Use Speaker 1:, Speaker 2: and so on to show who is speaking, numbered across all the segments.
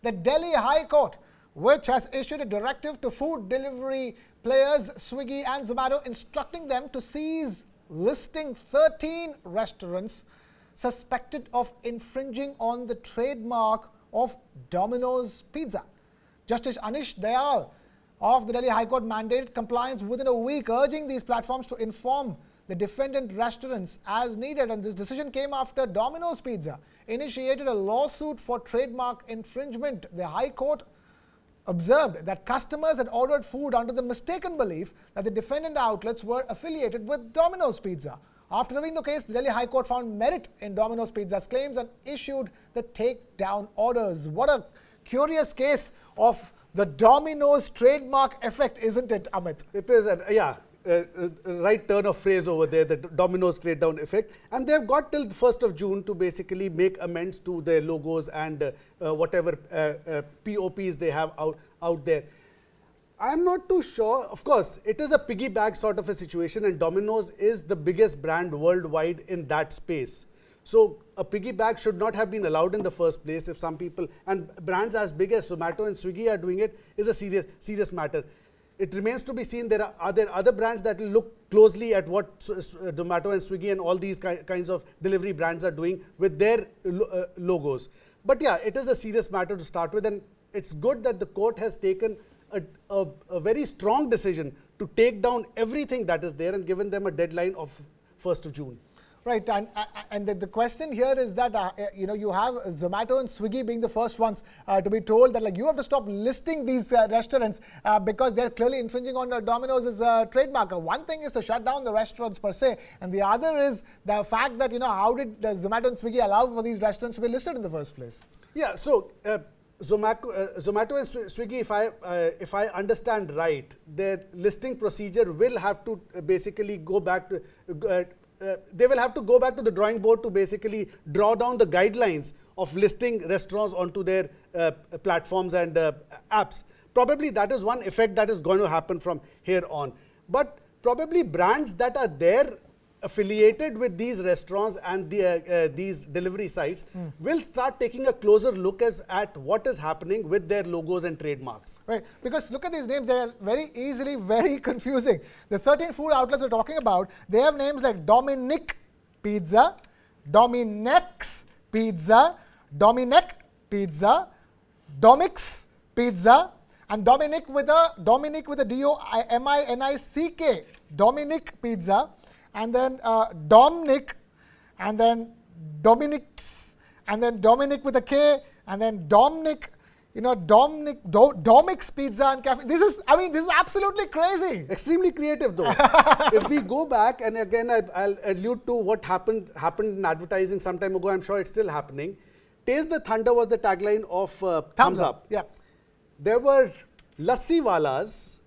Speaker 1: The Delhi High Court, which has issued a directive to food delivery players Swiggy and Zomato, instructing them to cease listing 13 restaurants suspected of infringing on the trademark of Domino's Pizza. Justice Anish Dayal of the Delhi High Court mandated compliance within a week, urging these platforms to inform the defendant restaurants as needed. And this decision came after Domino's Pizza initiated a lawsuit for trademark infringement. The High Court observed that customers had ordered food under the mistaken belief that the defendant outlets were affiliated with Domino's Pizza. After reviewing the case, the Delhi High Court found merit in Domino's Pizza's claims and issued the takedown orders. What a curious case of the Domino's trademark effect, isn't it, Amit?
Speaker 2: It is, right turn of phrase over there, the Domino's trade-down effect. And they've got till the 1st of June to basically make amends to their logos and whatever POPs they have out there. I'm not too sure. Of course, it is a piggyback sort of a situation, and Domino's is the biggest brand worldwide in that space. So a piggyback should not have been allowed in the first place. If some people, and brands as big as Zomato and Swiggy are doing it, is a serious matter. It remains to be seen. Are there other brands that will look closely at what Zomato and Swiggy and all these kinds of delivery brands are doing with their logos. But yeah, it is a serious matter to start with, and it's good that the court has taken a very strong decision to take down everything that is there and given them a deadline of 1st of June.
Speaker 1: Right, and the question here is that you have Zomato and Swiggy being the first ones to be told that you have to stop listing these restaurants because they're clearly infringing on Domino's trademark. One thing is to shut down the restaurants per se, and the other is the fact that how did Zomato and Swiggy allow for these restaurants to be listed in the first place?
Speaker 2: Yeah, so Zomato and Swiggy, if I understand right, their listing procedure will have to basically go back to. They will have to go back to the drawing board to basically draw down the guidelines of listing restaurants onto their platforms and apps. Probably that is one effect that is going to happen from here on. But probably brands that are there affiliated with these restaurants and these delivery sites will start taking a closer look at what is happening with their logos and trademarks.
Speaker 1: Right, because look at these names, they are very confusing. The 13 food outlets we're talking about, they have names like Dominic Pizza, Dominex Pizza, Dominic Pizza, Domix Pizza, and Dominic with a D-O-M-I-N-I-C-K, Dominic Pizza, and then Dominic, and then Dominix, and then Dominic with a K, and then Dominic, Domix Pizza and Cafe. This is absolutely crazy.
Speaker 2: Extremely creative though. If we go back, and again I'll allude to what happened in advertising some time ago, I'm sure it's still happening. Taste the Thunder was the tagline of Thumbs Up.
Speaker 1: Yeah.
Speaker 2: There were lassi walas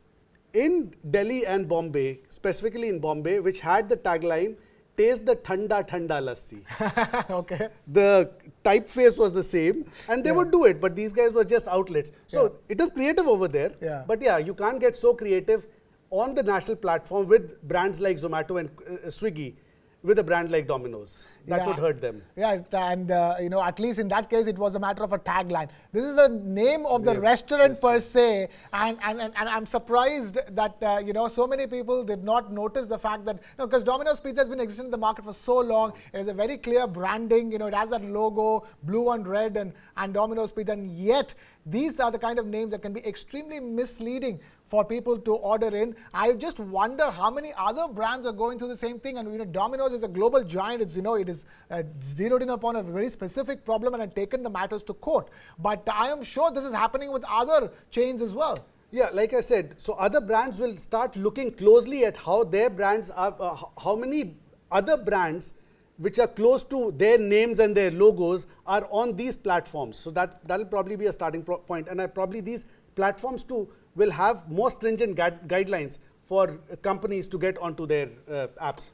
Speaker 2: in Delhi and Bombay, specifically in Bombay, which had the tagline, "Taste the Thanda Thanda Lassi."
Speaker 1: Okay.
Speaker 2: The typeface was the same, and they would do it, but these guys were just outlets. So it is creative over there.
Speaker 1: Yeah.
Speaker 2: But yeah, you can't get so creative on the national platform with brands like Zomato and Swiggy, with a brand like Domino's. That would hurt them.
Speaker 1: Yeah, and at least in that case, it was a matter of a tagline. This is the name of the restaurant per se, and I'm surprised that so many people did not notice the fact that because Domino's Pizza has been existing in the market for so long. It is a very clear branding. It has that logo, blue and red, and Domino's Pizza, and yet these are the kind of names that can be extremely misleading for people to order in. I just wonder how many other brands are going through the same thing. And Domino's is a global giant. It is zeroed in upon a very specific problem and had taken the matters to court. But I am sure this is happening with other chains as well.
Speaker 2: Yeah, like I said, so other brands will start looking closely at how their brands are, how many other brands which are close to their names and their logos are on these platforms. So that'll probably be a starting point. And probably these platforms too will have more stringent guidelines for companies to get onto their apps.